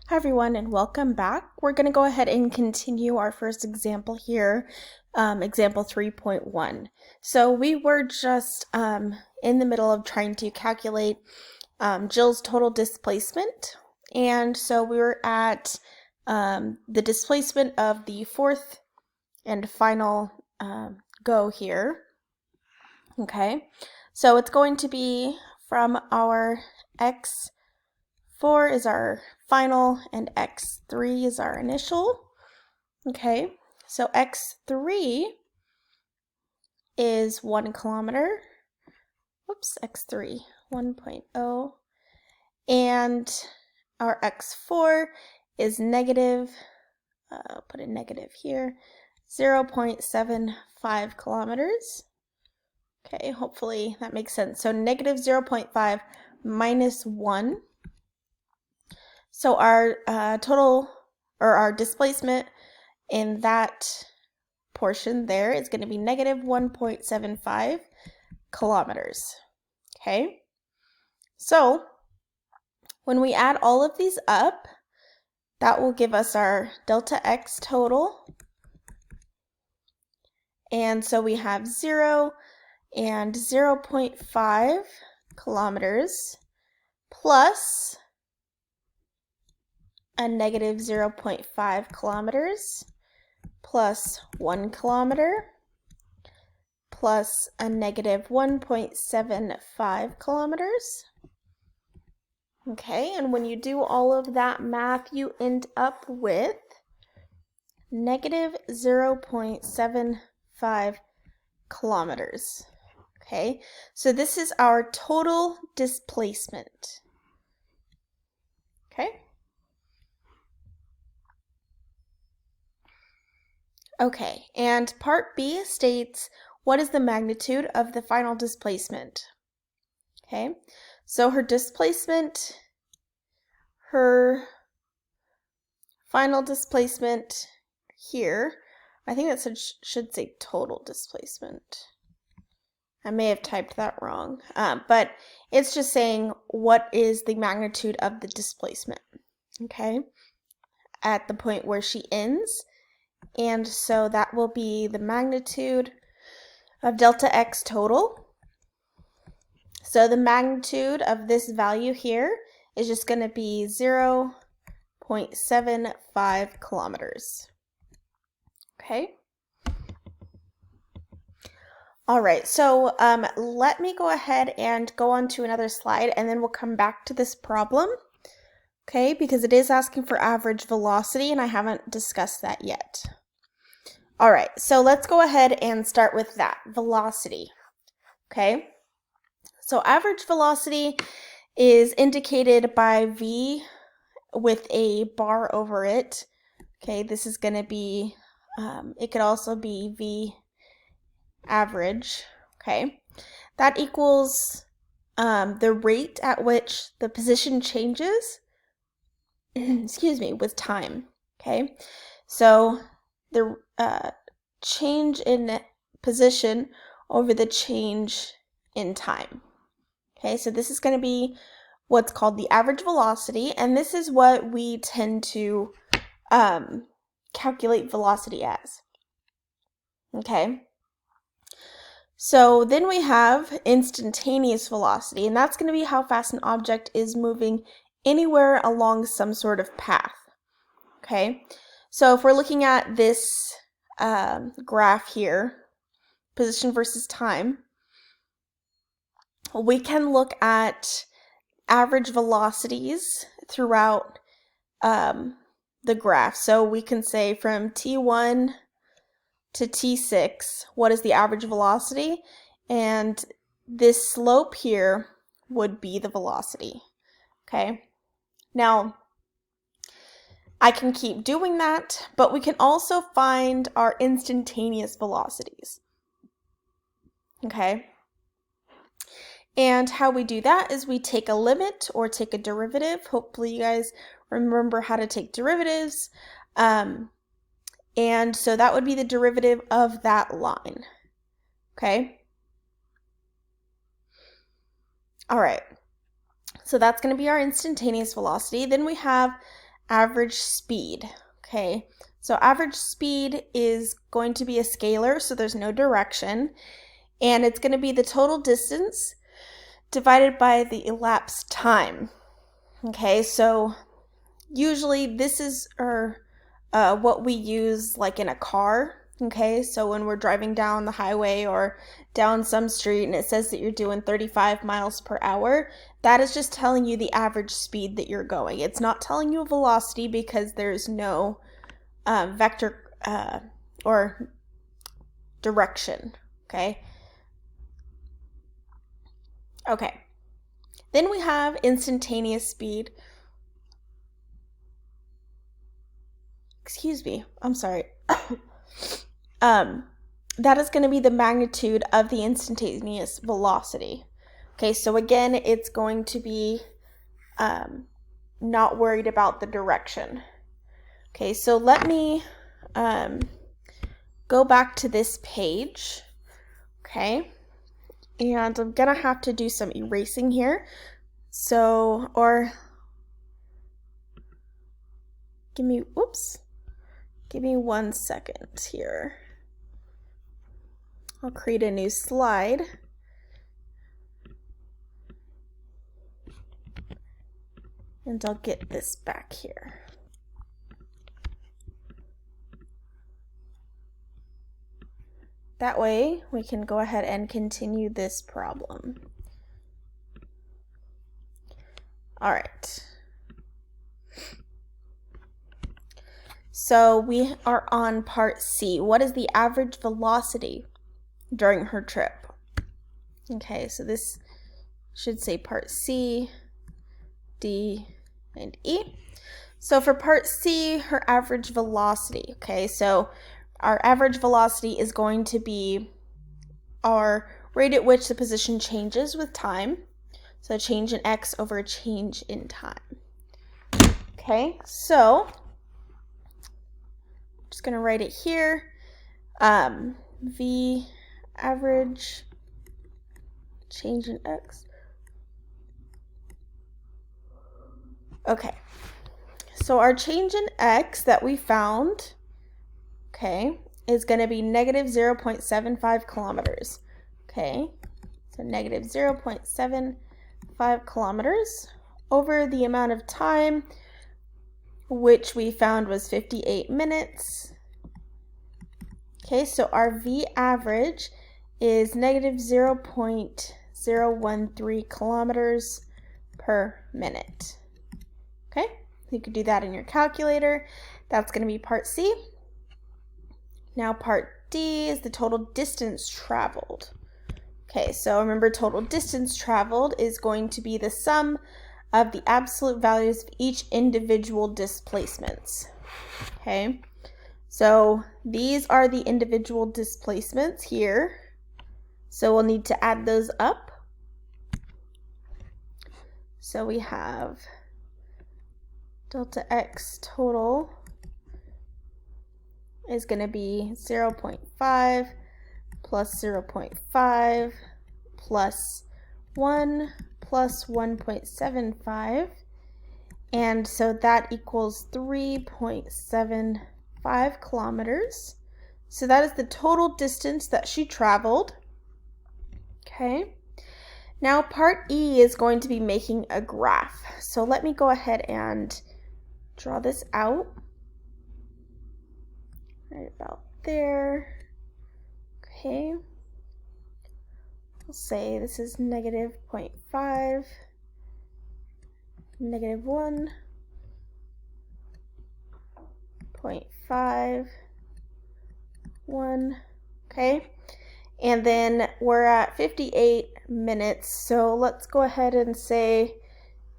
Hi everyone and welcome back. We're going to go ahead and continue our first example here, example 3.1. So we were just in the middle of trying to calculate Jill's total displacement, and so we were at the displacement of the fourth and final go here. Okay, so it's going to be from our x4 is our final and x3 is our initial. Okay, so x3 is 1 kilometer. Whoops, x3, 1.0. And our x4 is negative, put a negative here, 0.75 kilometers. Okay, hopefully that makes sense. So negative 0.5 minus 1. So our total, or our displacement in that portion there is going to be negative 1.75 kilometers. Okay, so when we add all of these up, that will give us our delta x total. And so we have 0 and 0.5 kilometers plus a negative 0.5 kilometers plus 1 kilometer plus a negative 1.75 kilometers. Okay, and when you do all of that math, you end up with negative 0.75 kilometers. Okay, so this is our total displacement. Okay. Okay, and part B states what is the magnitude of the final displacement. Okay, so her displacement, her final displacement here, I think that should say total displacement. I may have typed that wrong, but it's just saying what is the magnitude of the displacement, okay, at the point where she ends. And so that will be the magnitude of delta x total. So the magnitude of this value here is just going to be 0.75 kilometers. Okay. All right, so let me go ahead and go on to another slide, and then we'll come back to this problem. Okay, because it is asking for average velocity, and I haven't discussed that yet. All right, so let's go ahead and start with that, velocity. Okay, so average velocity is indicated by V with a bar over it. Okay, this is going to be, it could also be V average. Okay, that equals the rate at which the position changes, excuse me, with time. Okay, so the change in position over the change in time. Okay, so this is going to be what's called the average velocity, and this is what we tend to calculate velocity as. Okay, so then we have instantaneous velocity, and that's going to be how fast an object is moving anywhere along some sort of path. Okay, so if we're looking at this graph here, position versus time, we can look at average velocities throughout the graph. So we can say from t1 to t6, what is the average velocity? And this slope here would be the velocity. Okay, now I can keep doing that, but we can also find our instantaneous velocities. Okay, and how we do that is we take a limit or take a derivative. Hopefully you guys remember how to take derivatives. And so that would be the derivative of that line. Okay. All right. So that's going to be our instantaneous velocity. Then we have average speed, okay? So average speed is going to be a scalar, so there's no direction, and it's going to be the total distance divided by the elapsed time, okay? So usually this is what we use like in a car, okay? So when we're driving down the highway or down some street and it says that you're doing 35 miles per hour, that is just telling you the average speed that you're going. It's not telling you a velocity because there's no vector or direction, okay? Okay. Then we have instantaneous speed. Excuse me, I'm sorry. That is going to be the magnitude of the instantaneous velocity. Okay, so again, it's going to be not worried about the direction. Okay, so let me go back to this page. Okay, and I'm going to have to do some erasing here. So, or give me 1 second here. I'll create a new slide. And I'll get this back here. That way we can go ahead and continue this problem. All right. So we are on part C. What is the average velocity during her trip? Okay, so this should say part C, D, and E. So for part C, her average velocity, okay, so our average velocity is going to be our rate at which the position changes with time. So a change in x over a change in time. Okay, so I'm just going to write it here. V average change in x. Okay, so our change in x that we found, okay, is going to be negative 0.75 kilometers. Okay, so negative 0.75 kilometers over the amount of time, which we found was 58 minutes. Okay, so our V average is negative 0.013 kilometers per minute. Okay, you could do that in your calculator. That's going to be part C. Now part D is the total distance traveled. Okay, so remember total distance traveled is going to be the sum of the absolute values of each individual displacements. Okay, so these are the individual displacements here. So we'll need to add those up. So we have delta x total is going to be 0.5 plus 0.5 plus 1 plus 1.75, and so that equals 3.75 kilometers. So that is the total distance that she traveled. Okay, now part E is going to be making a graph. So let me go ahead and draw this out right about there. Okay, we'll say this is negative 0.5, negative 1, 0.5, 1, okay, and then we're at 58 minutes, so let's go ahead and say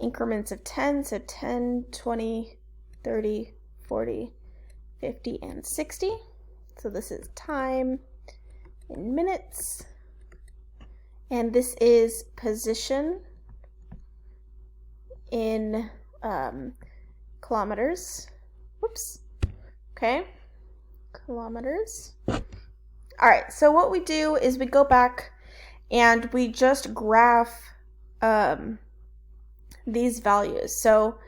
increments of 10, so 10, 20, 30, 40, 50, and 60. So this is time in minutes, and this is position in kilometers. Whoops. Okay, kilometers. All right, so what we do is we go back and we just graph these values. So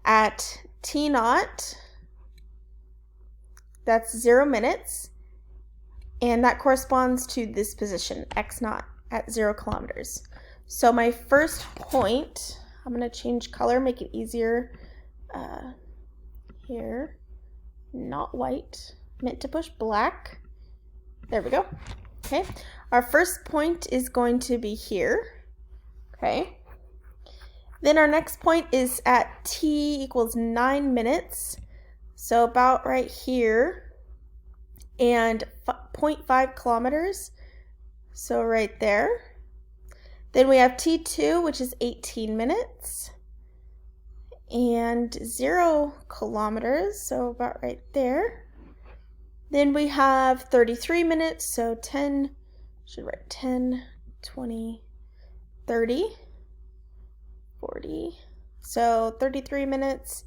at T naught, that's 0 minutes, and that corresponds to this position, X naught, at 0 kilometers. So my first point, I'm going to change color, make it easier here, not white, meant to push black. There we go. Okay, our first point is going to be here. Okay, then our next point is at t equals 9 minutes, so about right here, and 0.5 kilometers, so right there. Then we have T2, which is 18 minutes, and 0 kilometers, so about right there. Then we have 33 minutes, so 10, should write 10, 20, 30, 40, so 33 minutes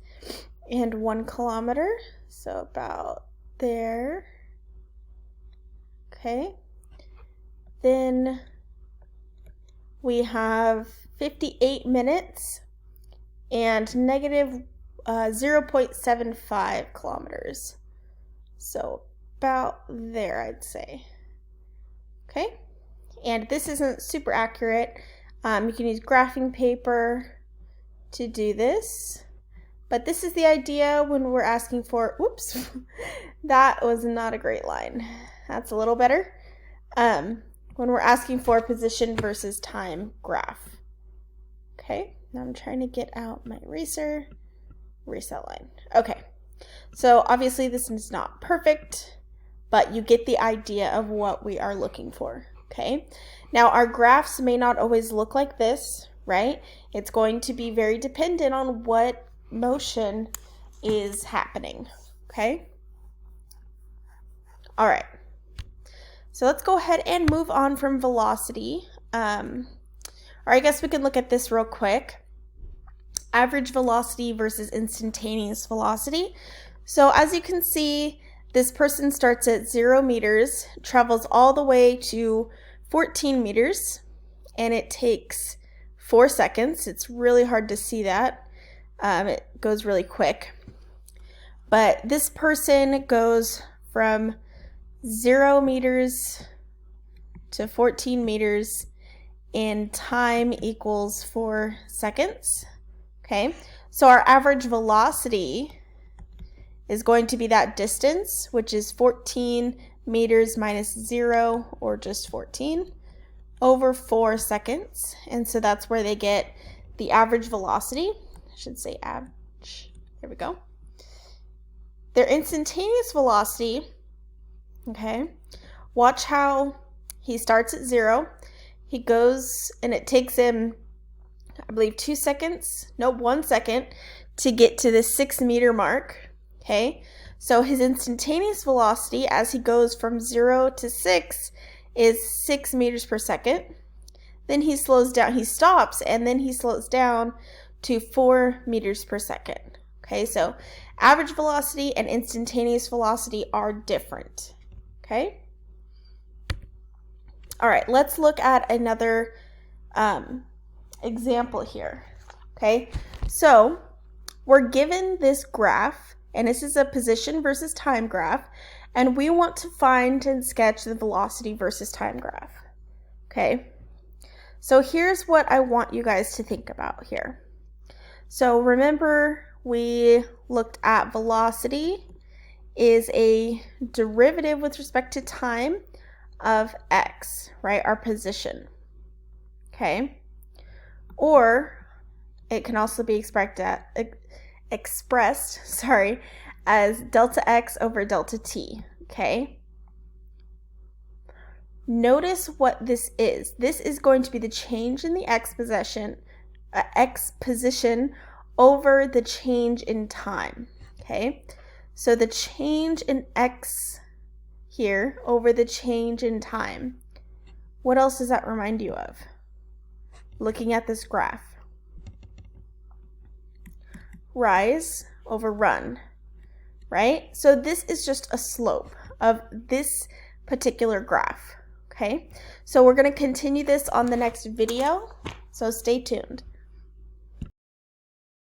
and 1 kilometer, so about there. Okay, then we have 58 minutes and negative 0.75 kilometers. So about there, I'd say. Okay, and this isn't super accurate. You can use graphing paper to do this, but this is the idea when we're asking for, whoops, that was not a great line. That's a little better. When we're asking for position versus time graph. Okay, now I'm trying to get out my eraser line. Okay, so obviously this is not perfect, but you get the idea of what we are looking for. Okay, now our graphs may not always look like this, right? It's going to be very dependent on what motion is happening. Okay, all right. So let's go ahead and move on from velocity. Or I guess we can look at this real quick. Average velocity versus instantaneous velocity. So as you can see, this person starts at 0 meters, travels all the way to 14 meters, and it takes 4 seconds. It's really hard to see that. It goes really quick. But this person goes from 0 meters to 14 meters in time equals 4 seconds. Okay, so our average velocity is going to be that distance, which is 14 meters minus 0, or just 14, over 4 seconds. And so that's where they get the average velocity. I should say average. There we go. Their instantaneous velocity, okay, watch how he starts at 0. He goes, and it takes him, I believe, 1 second to get to the 6 meter mark. Okay, so his instantaneous velocity as he goes from 0 to 6 is 6 meters per second. Then he slows down, he stops, and then he slows down to 4 meters per second. Okay, so average velocity and instantaneous velocity are different. Okay. All right, let's look at another example here. Okay, so we're given this graph, and this is a position versus time graph, and we want to find and sketch the velocity versus time graph. Okay, so here's what I want you guys to think about here. So remember, we looked at velocity is a derivative with respect to time of x, right? Our position. Okay, or it can also be expressed as delta x over delta t. Okay, notice what this is. This is going to be the change in the x position over the change in time. Okay, so the change in x here over the change in time. What else does that remind you of? Looking at this graph. Rise over run, right? So this is just a slope of this particular graph, okay? So we're going to continue this on the next video, so stay tuned.